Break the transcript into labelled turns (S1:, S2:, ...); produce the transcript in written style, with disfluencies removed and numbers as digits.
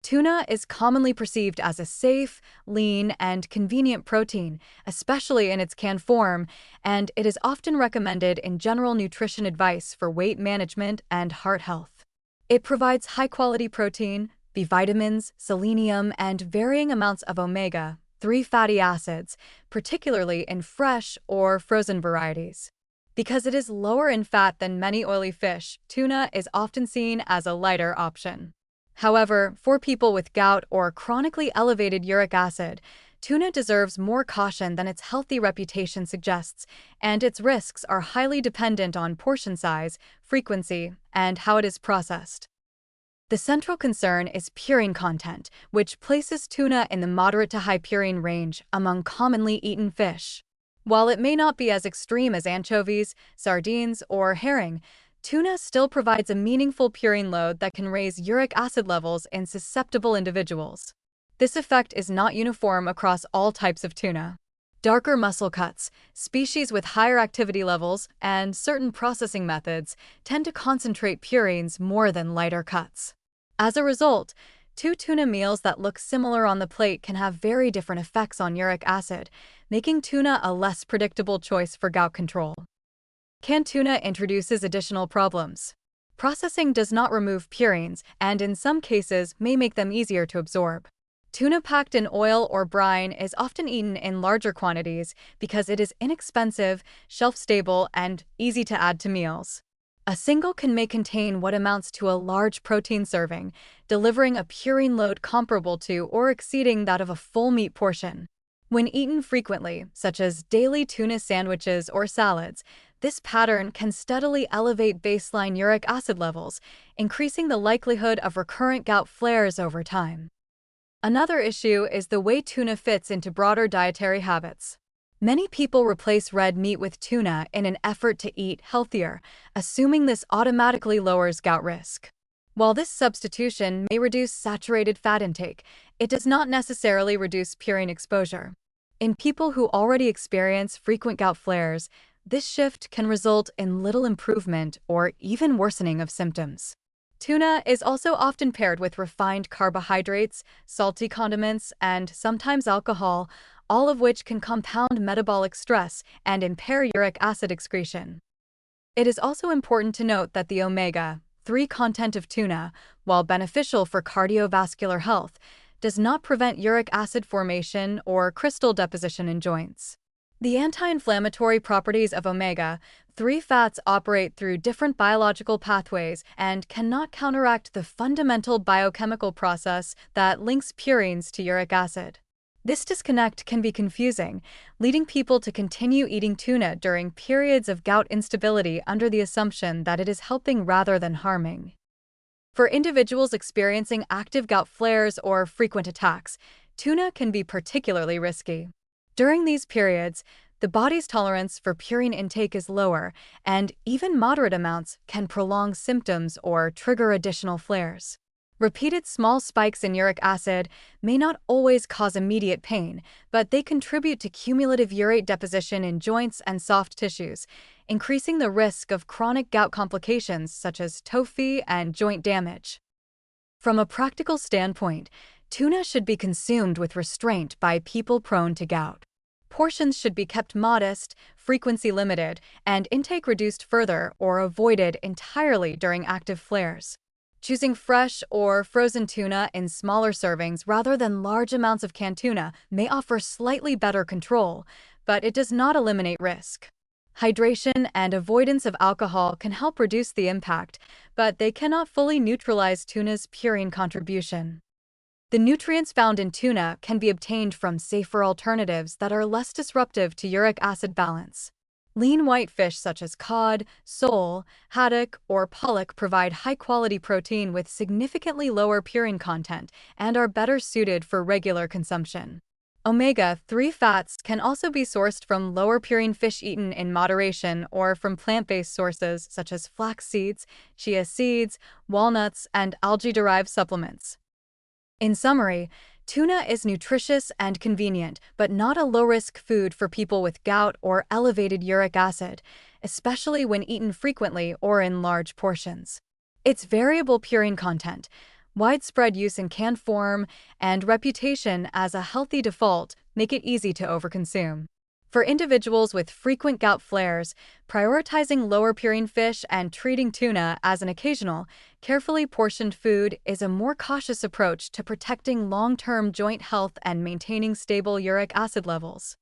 S1: Tuna is commonly perceived as a safe, lean, and convenient protein, especially in its canned form, and it is often recommended in general nutrition advice for weight management and heart health. It provides high-quality protein, B vitamins, selenium, and varying amounts of omega-3 fatty acids, particularly in fresh or frozen varieties. Because it is lower in fat than many oily fish, tuna is often seen as a lighter option. However, for people with gout or chronically elevated uric acid, tuna deserves more caution than its healthy reputation suggests, and its risks are highly dependent on portion size, frequency, and how it is processed. The central concern is purine content, which places tuna in the moderate to high purine range among commonly eaten fish. While it may not be as extreme as anchovies, sardines, or herring, tuna still provides a meaningful purine load that can raise uric acid levels in susceptible individuals. This effect is not uniform across all types of tuna. Darker muscle cuts, species with higher activity levels, and certain processing methods tend to concentrate purines more than lighter cuts. As a result, two tuna meals that look similar on the plate can have very different effects on uric acid, making tuna a less predictable choice for gout control. Canned tuna introduces additional problems. Processing does not remove purines, and in some cases may make them easier to absorb. Tuna packed in oil or brine is often eaten in larger quantities because it is inexpensive, shelf-stable, and easy to add to meals. A single can may contain what amounts to a large protein serving, delivering a purine load comparable to or exceeding that of a full meat portion. When eaten frequently, such as daily tuna sandwiches or salads, this pattern can steadily elevate baseline uric acid levels, increasing the likelihood of recurrent gout flares over time. Another issue is the way tuna fits into broader dietary habits. Many people replace red meat with tuna in an effort to eat healthier, assuming this automatically lowers gout risk. While this substitution may reduce saturated fat intake, it does not necessarily reduce purine exposure. In people who already experience frequent gout flares, this shift can result in little improvement or even worsening of symptoms. Tuna is also often paired with refined carbohydrates, salty condiments, and sometimes alcohol, all of which can compound metabolic stress and impair uric acid excretion. It is also important to note that the omega-3 content of tuna, while beneficial for cardiovascular health, does not prevent uric acid formation or crystal deposition in joints. The anti-inflammatory properties of omega-3 fats operate through different biological pathways and cannot counteract the fundamental biochemical process that links purines to uric acid. This disconnect can be confusing, leading people to continue eating tuna during periods of gout instability under the assumption that it is helping rather than harming. For individuals experiencing active gout flares or frequent attacks, tuna can be particularly risky. During these periods, the body's tolerance for purine intake is lower, and even moderate amounts can prolong symptoms or trigger additional flares. Repeated small spikes in uric acid may not always cause immediate pain, but they contribute to cumulative urate deposition in joints and soft tissues, increasing the risk of chronic gout complications such as tophi and joint damage. From a practical standpoint, tuna should be consumed with restraint by people prone to gout. Portions should be kept modest, frequency limited, and intake reduced further or avoided entirely during active flares. Choosing fresh or frozen tuna in smaller servings rather than large amounts of canned tuna may offer slightly better control, but it does not eliminate risk. Hydration and avoidance of alcohol can help reduce the impact, but they cannot fully neutralize tuna's purine contribution. The nutrients found in tuna can be obtained from safer alternatives that are less disruptive to uric acid balance. Lean white fish such as cod, sole, haddock, or pollock provide high-quality protein with significantly lower purine content and are better suited for regular consumption. Omega-3 fats can also be sourced from lower purine fish eaten in moderation or from plant-based sources such as flax seeds, chia seeds, walnuts, and algae-derived supplements. In summary, tuna is nutritious and convenient, but not a low-risk food for people with gout or elevated uric acid, especially when eaten frequently or in large portions. Its variable purine content, Widespread use in canned form and reputation as a healthy default make it easy to overconsume. For individuals with frequent gout flares, prioritizing lower purine fish and treating tuna as an occasional, carefully portioned food is a more cautious approach to protecting long-term joint health and maintaining stable uric acid levels.